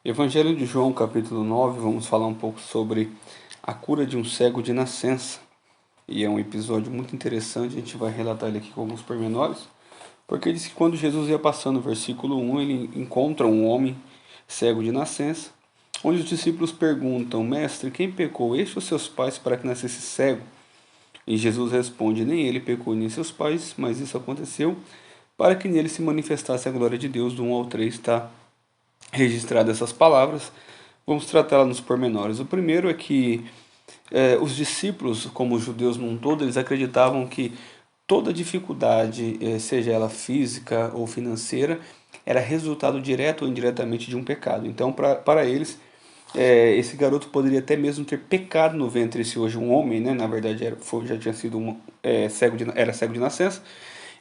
Evangelho de João, capítulo 9, vamos falar um pouco sobre a cura de um cego de nascença. E é um episódio muito interessante, a gente vai relatar ele aqui com alguns pormenores, porque diz que quando Jesus ia passando, versículo 1, ele encontra um homem cego de nascença, onde os discípulos perguntam: Mestre, quem pecou, este ou seus pais, para que nascesse cego? E Jesus responde: Nem ele pecou, nem seus pais, mas isso aconteceu para que nele se manifestasse a glória de Deus. Do 1 ao 3 está registrado essas palavras. Vamos tratá-las nos pormenores. O primeiro é que os discípulos, como os judeus num todo, eles acreditavam que toda dificuldade, seja ela física ou financeira, era resultado direto ou indiretamente de um pecado. Então, para eles, esse garoto poderia até mesmo ter pecado no ventre, se hoje um homem, né, na verdade já tinha sido era cego de nascença.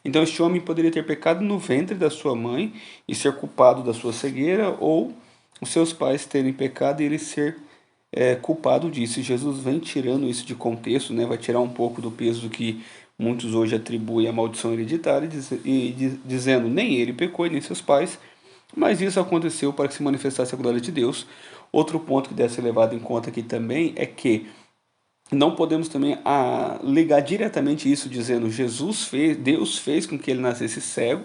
Então este homem poderia ter pecado no ventre da sua mãe e ser culpado da sua cegueira, ou os seus pais terem pecado e ele ser culpado disso. E Jesus vem tirando isso de contexto, né, vai tirar um pouco do peso do que muitos hoje atribuem à maldição hereditária, dizendo: nem ele pecou e nem seus pais, mas isso aconteceu para que se manifestasse a glória de Deus. Outro ponto que deve ser levado em conta aqui também é que não podemos também ligar diretamente isso dizendo Jesus fez, Deus fez com que ele nascesse cego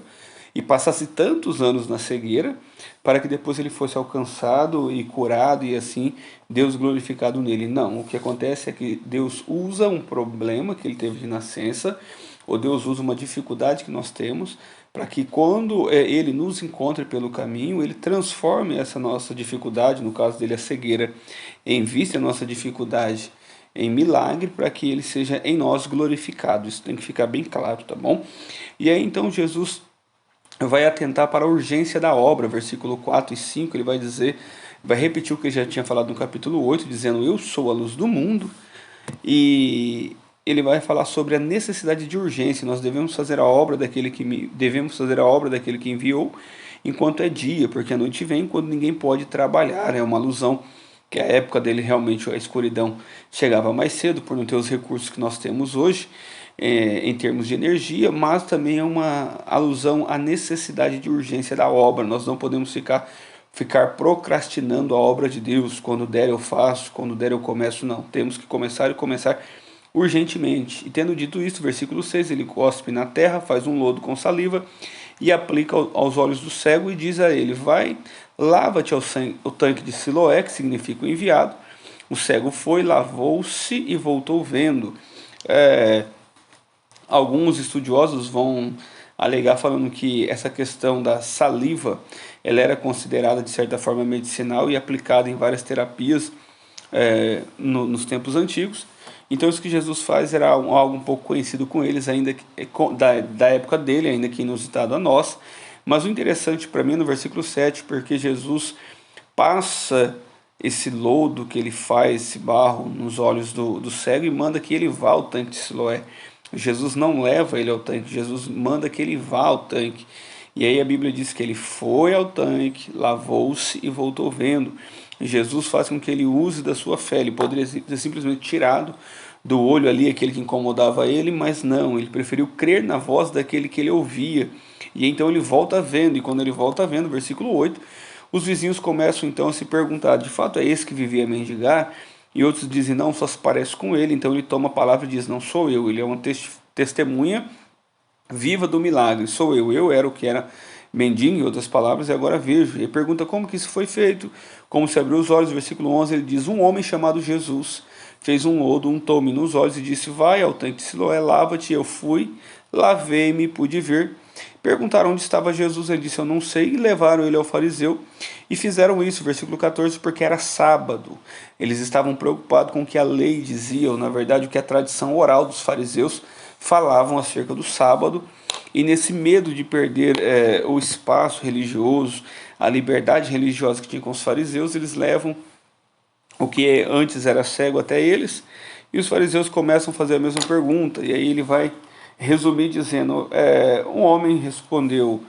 e passasse tantos anos na cegueira para que depois ele fosse alcançado e curado e assim Deus glorificado nele. Não, o que acontece é que Deus usa um problema que ele teve de nascença, ou Deus usa uma dificuldade que nós temos para que quando ele nos encontre pelo caminho, ele transforme essa nossa dificuldade, no caso dele a cegueira, em vista a nossa dificuldade em milagre, para que ele seja em nós glorificado. Isso tem que ficar bem claro, tá bom? E aí então Jesus vai atentar para a urgência da obra, versículo 4 e 5, ele vai dizer, vai repetir o que ele já tinha falado no capítulo 8, dizendo: eu sou a luz do mundo. E ele vai falar sobre a necessidade de urgência. Nós devemos fazer a obra daquele que enviou enquanto é dia, porque a noite vem quando ninguém pode trabalhar. É uma alusão que a época dele realmente a escuridão chegava mais cedo por não ter os recursos que nós temos hoje, em termos de energia, mas também é uma alusão à necessidade de urgência da obra. Nós não podemos ficar procrastinando a obra de Deus. Quando der eu faço, quando der eu começo. Não, temos que começar e começar urgentemente. E tendo dito isso, versículo 6, ele cospe na terra, faz um lodo com saliva e aplica aos olhos do cego e diz a ele: vai, lava-te ao tanque de Siloé, que significa o enviado. O cego foi, lavou-se e voltou vendo. Alguns estudiosos vão alegar falando que essa questão da saliva ela era considerada de certa forma medicinal e aplicada em várias terapias nos tempos antigos. Então isso que Jesus faz era algo um pouco conhecido com eles, ainda da época dele, ainda que inusitado a nós. Mas o interessante para mim é no versículo 7, porque Jesus passa esse lodo que ele faz, esse barro, nos olhos do cego e manda que ele vá ao tanque de Siloé. Jesus não leva ele ao tanque, Jesus manda que ele vá ao tanque. E aí a Bíblia diz que ele foi ao tanque, lavou-se e voltou vendo. Jesus faz com que ele use da sua fé. Ele poderia ter simplesmente tirado do olho ali aquele que incomodava ele, mas não, ele preferiu crer na voz daquele que ele ouvia. E então ele volta vendo, e quando ele volta vendo, versículo 8, os vizinhos começam então a se perguntar: de fato é esse que vivia a mendigar? E outros dizem: não, só se parece com ele. Então ele toma a palavra e diz: não sou eu. Ele é uma testemunha viva do milagre. Sou eu era o que era mendigo, em outras palavras, e agora vejo. E pergunta como que isso foi feito, como se abriu os olhos. Versículo 11, ele diz: um homem chamado Jesus fez um lodo, untou-me nos olhos e disse: vai ao tanque de Siloé, lava-te. Eu fui, lavei-me e pude ver. Perguntaram onde estava Jesus, ele disse: eu não sei, e levaram ele ao fariseu, e fizeram isso, versículo 14, porque era sábado. Eles estavam preocupados com o que a lei dizia, ou na verdade o que a tradição oral dos fariseus falavam acerca do sábado, e nesse medo de perder o espaço religioso, a liberdade religiosa que tinha com os fariseus, eles levam o que antes era cego até eles, e os fariseus começam a fazer a mesma pergunta, e aí ele vai resumir dizendo: um homem respondeu,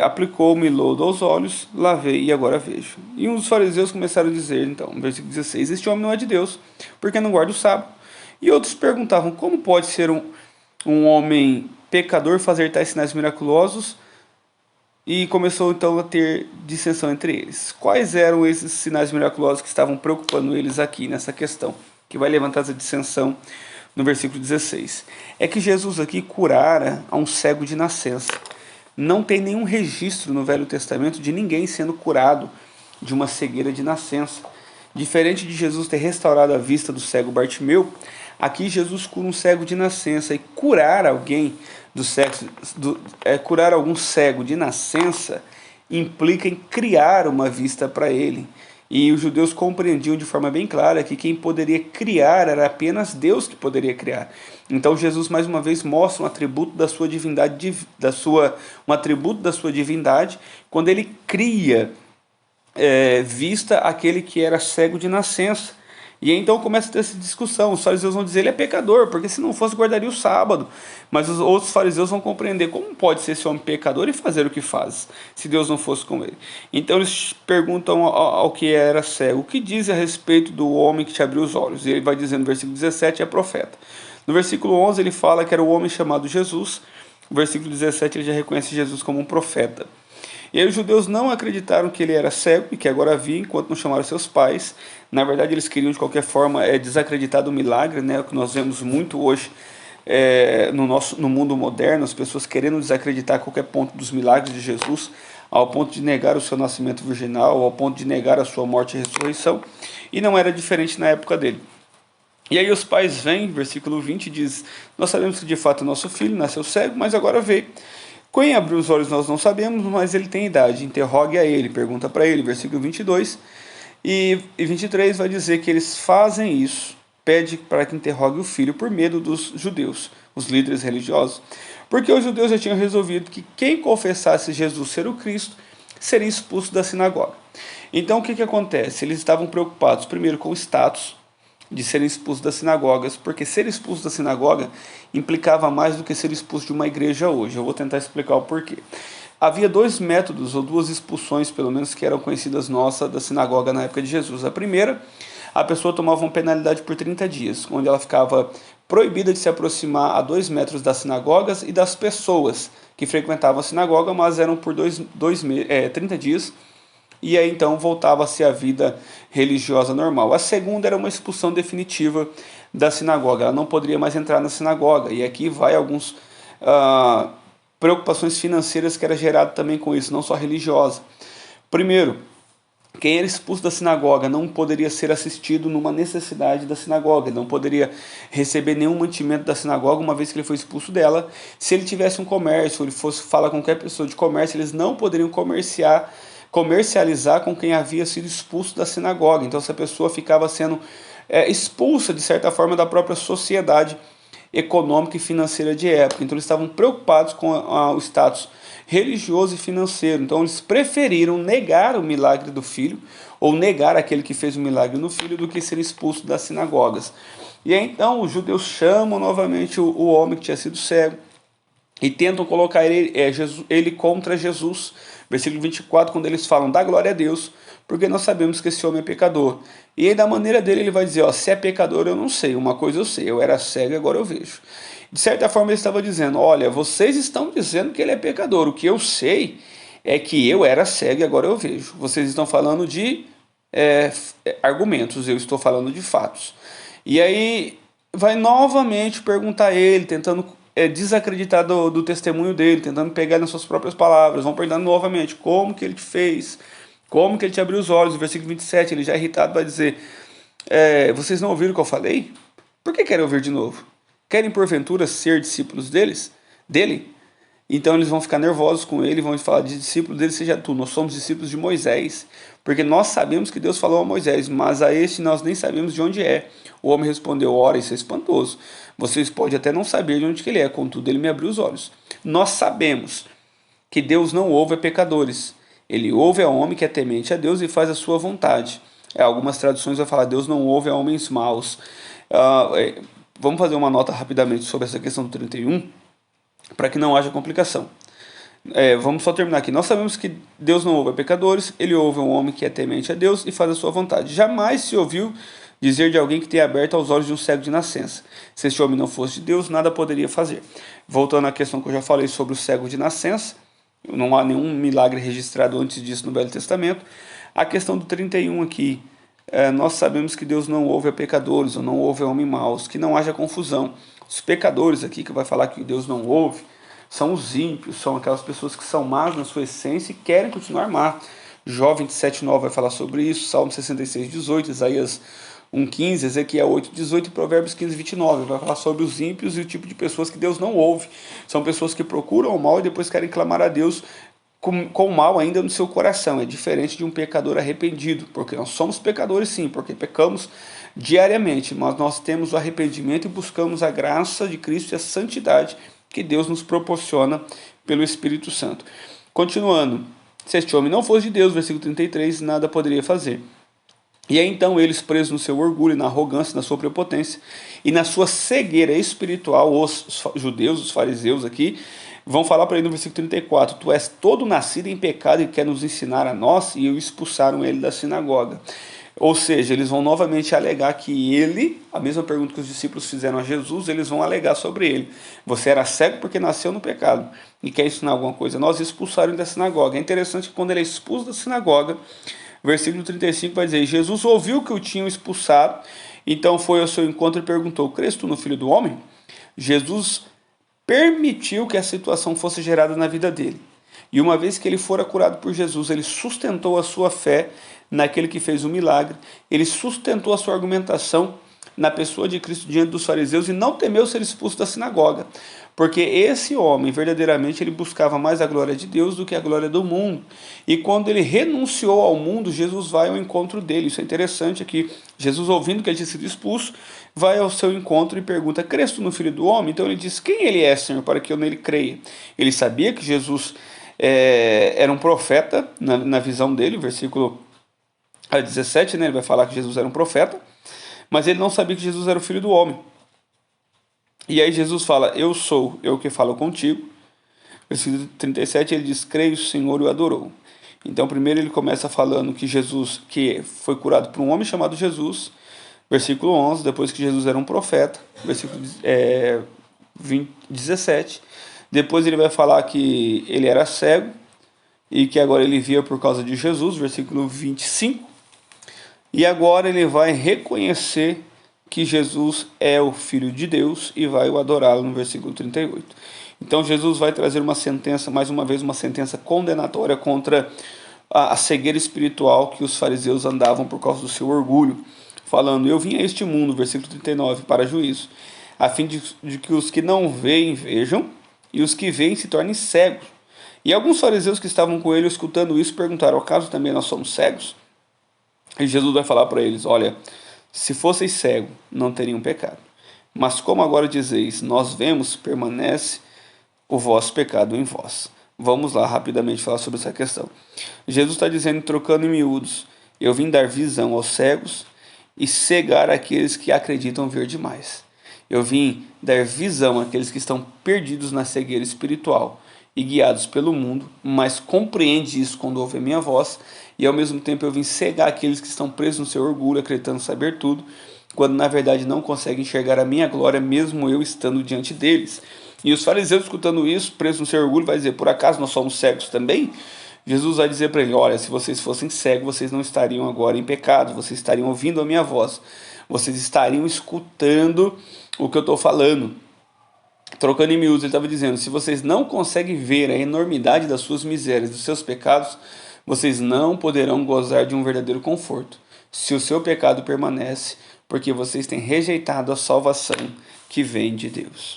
aplicou-me lodo aos olhos, lavei e agora vejo. E um dos fariseus começaram a dizer, então, no versículo 16, este homem não é de Deus, porque não guarda o sábado. E outros perguntavam: como pode ser um homem pecador fazer tais sinais miraculosos? e começou então a ter dissensão entre eles. Quais eram esses sinais miraculosos que estavam preocupando eles aqui nessa questão, que vai levantar essa dissensão no versículo 16? É que Jesus aqui curara a um cego de nascença. Não tem nenhum registro no Velho Testamento de ninguém sendo curado de uma cegueira de nascença. Diferente de Jesus ter restaurado a vista do cego Bartimeu, aqui Jesus cura um cego de nascença. E curar alguém curar algum cego de nascença implica em criar uma vista para ele. E os judeus compreendiam de forma bem clara que quem poderia criar era apenas Deus que poderia criar. Então Jesus mais uma vez mostra um atributo da sua divindade, um atributo da sua divindade, quando ele cria vista aquele que era cego de nascença. E aí, então começa a ter essa discussão. Os fariseus vão dizer ele é pecador, porque se não fosse guardaria o sábado. Mas os outros fariseus vão compreender como pode ser esse homem pecador e fazer o que faz, se Deus não fosse com ele. Então eles perguntam ao que era cego: o que diz a respeito do homem que te abriu os olhos? E ele vai dizer no versículo 17, é profeta. No versículo 11 ele fala que era o homem chamado Jesus. No versículo 17 ele já reconhece Jesus como um profeta. E aí os judeus não acreditaram que ele era cego e que agora via, enquanto não chamaram seus pais. Na verdade, eles queriam de qualquer forma desacreditar do milagre, né? O que nós vemos muito hoje no mundo moderno, as pessoas querendo desacreditar qualquer ponto dos milagres de Jesus, ao ponto de negar o seu nascimento virginal, ao ponto de negar a sua morte e ressurreição, e não era diferente na época dele. E aí os pais vêm, versículo 20 diz: nós sabemos que de fato o nosso filho nasceu cego, mas agora vê. Quem abriu os olhos nós não sabemos, mas ele tem idade. Interrogue a ele, pergunta para ele, versículo 22. E 23 vai dizer que eles fazem isso, pede para que interrogue o filho por medo dos judeus, os líderes religiosos. Porque os judeus já tinham resolvido que quem confessasse Jesus ser o Cristo seria expulso da sinagoga. Então o que acontece? Eles estavam preocupados primeiro com o status de serem expulsos das sinagogas, porque ser expulso da sinagoga implicava mais do que ser expulso de uma igreja hoje. Eu vou tentar explicar o porquê. Havia dois métodos, ou duas expulsões, pelo menos, que eram conhecidas nossas da sinagoga na época de Jesus. A primeira, a pessoa tomava uma penalidade por 30 dias, onde ela ficava proibida de se aproximar a 2 metros das sinagogas e das pessoas que frequentavam a sinagoga, mas eram por 30 dias, e aí então voltava-se à vida religiosa normal. A segunda era uma expulsão definitiva da sinagoga, ela não poderia mais entrar na sinagoga, e aqui vai alguns preocupações financeiras que era gerado também com isso, não só religiosa. Primeiro, quem era expulso da sinagoga não poderia ser assistido numa necessidade da sinagoga, ele não poderia receber nenhum mantimento da sinagoga uma vez que ele foi expulso dela. Se ele tivesse um comércio, ele fosse falar com qualquer pessoa de comércio, eles não poderiam comercializar com quem havia sido expulso da sinagoga. Então essa pessoa ficava sendo expulsa de certa forma da própria sociedade econômica e financeira de época. Então eles estavam preocupados com o status religioso e financeiro. Então eles preferiram negar o milagre do filho, ou negar aquele que fez o milagre no filho, do que ser expulso das sinagogas. E aí, então os judeus chamam novamente o homem que tinha sido cego e tentam colocar ele contra Jesus. Versículo 24, quando eles falam: dá glória a Deus, porque nós sabemos que esse homem é pecador. E aí, da maneira dele, ele vai dizer: se é pecador eu não sei, uma coisa eu sei, eu era cego e agora eu vejo. De certa forma ele estava dizendo: olha, vocês estão dizendo que ele é pecador, o que eu sei é que eu era cego e agora eu vejo. Vocês estão falando de argumentos, eu estou falando de fatos. E aí vai novamente perguntar a ele, tentando desacreditar do testemunho dele, tentando pegar nas suas próprias palavras. Vão perguntando novamente: como que ele te fez? Como que ele te abriu os olhos? No versículo 27, ele já irritado vai dizer: vocês não ouviram o que eu falei? Por que querem ouvir de novo? Querem porventura ser discípulos dele? Então eles vão ficar nervosos com ele, vão falar: de discípulo dele seja tu, nós somos discípulos de Moisés, porque nós sabemos que Deus falou a Moisés, mas a este nós nem sabemos de onde é. O homem respondeu: ora, isso é espantoso, vocês podem até não saber de onde que ele é, contudo ele me abriu os olhos. Nós sabemos que Deus não ouve a pecadores, ele ouve a homem que é temente a Deus e faz a sua vontade. Algumas traduções vão falar: Deus não ouve a homens maus. Vamos fazer uma nota rapidamente sobre essa questão do 31, para que não haja complicação. Vamos só terminar aqui. Nós sabemos que Deus não ouve a pecadores, ele ouve um homem que é temente a Deus e faz a sua vontade. Jamais se ouviu dizer de alguém que tenha aberto aos olhos de um cego de nascença. Se este homem não fosse de Deus, nada poderia fazer. Voltando à questão que eu já falei sobre o cego de nascença, Não há nenhum milagre registrado antes disso no Velho Testamento. A questão do 31 aqui, nós sabemos que Deus não ouve a pecadores, ou não ouve a homens maus, que não haja confusão. Os pecadores aqui, que vai falar que Deus não ouve, são os ímpios, são aquelas pessoas que são más na sua essência e querem continuar má. Jó 27:9 vai falar sobre isso, Salmo 66:18, Isaías 1:15, Ezequiel 8:18 e Provérbios 15:29. Vai falar sobre os ímpios e o tipo de pessoas que Deus não ouve. São pessoas que procuram o mal e depois querem clamar a Deus com o mal ainda no seu coração. É diferente de um pecador arrependido, porque nós somos pecadores sim, porque pecamos diariamente, mas nós temos o arrependimento e buscamos a graça de Cristo e a santidade que Deus nos proporciona pelo Espírito Santo. Continuando, se este homem não fosse de Deus, versículo 33, nada poderia fazer. E aí então eles, presos no seu orgulho, na arrogância, na sua prepotência e na sua cegueira espiritual, os judeus, os fariseus aqui, vão falar para ele no versículo 34, tu és todo nascido em pecado e quer nos ensinar a nós, e expulsaram ele da sinagoga. Ou seja, eles vão novamente alegar que ele, a mesma pergunta que os discípulos fizeram a Jesus, eles vão alegar sobre ele. Você era cego porque nasceu no pecado e quer ensinar alguma coisa. Nós expulsaram ele da sinagoga. É interessante que quando ele é expulso da sinagoga, versículo 35 vai dizer, Jesus ouviu que o tinham expulsado, então foi ao seu encontro e perguntou, crês tu no Filho do Homem? Jesus permitiu que a situação fosse gerada na vida dele. E uma vez que ele fora curado por Jesus, ele sustentou a sua fé naquele que fez o milagre, ele sustentou a sua argumentação na pessoa de Cristo diante dos fariseus e não temeu ser expulso da sinagoga, porque esse homem verdadeiramente ele buscava mais a glória de Deus do que a glória do mundo, e quando ele renunciou ao mundo, Jesus vai ao encontro dele. Isso é interessante aqui, Jesus ouvindo que ele tinha sido expulso, vai ao seu encontro e pergunta, crês tu no Filho do Homem? Então ele diz, quem ele é, Senhor, para que eu nele creia? Ele sabia que Jesus era um profeta, na visão dele, versículo 17, né, ele vai falar que Jesus era um profeta, mas ele não sabia que Jesus era o Filho do Homem. E aí Jesus fala, eu sou, eu que falo contigo. Versículo 37, ele diz, creio, Senhor, e o adorou. Então primeiro ele começa falando que Jesus, que foi curado por um homem chamado Jesus, versículo 11, depois que Jesus era um profeta, versículo 17, depois ele vai falar que ele era cego, e que agora ele via por causa de Jesus, versículo 25, e agora ele vai reconhecer que Jesus é o Filho de Deus e vai o adorá-lo no versículo 38. Então Jesus vai trazer uma sentença, mais uma vez uma sentença condenatória contra a cegueira espiritual que os fariseus andavam por causa do seu orgulho, falando, eu vim a este mundo, versículo 39, para juízo, a fim de que os que não veem vejam e os que veem se tornem cegos. E alguns fariseus que estavam com ele escutando isso perguntaram, acaso também nós somos cegos? E Jesus vai falar para eles, olha, se fosseis cegos, não teriam pecado. Mas como agora dizeis, nós vemos, permanece o vosso pecado em vós. Vamos lá rapidamente falar sobre essa questão. Jesus está dizendo, trocando em miúdos, eu vim dar visão aos cegos e cegar aqueles que acreditam ver demais. Eu vim dar visão àqueles que estão perdidos na cegueira espiritual e guiados pelo mundo, mas compreende isso quando ouve a minha voz, e ao mesmo tempo eu vim cegar aqueles que estão presos no seu orgulho, acreditando saber tudo, quando na verdade não conseguem enxergar a minha glória, mesmo eu estando diante deles. E os fariseus, escutando isso, presos no seu orgulho, vai dizer, por acaso nós somos cegos também? Jesus vai dizer para ele, olha, se vocês fossem cegos, vocês não estariam agora em pecado, vocês estariam ouvindo a minha voz, vocês estariam escutando o que eu estou falando. Trocando em miúdos, ele estava dizendo, se vocês não conseguem ver a enormidade das suas misérias, dos seus pecados, vocês não poderão gozar de um verdadeiro conforto, se o seu pecado permanece, porque vocês têm rejeitado a salvação que vem de Deus.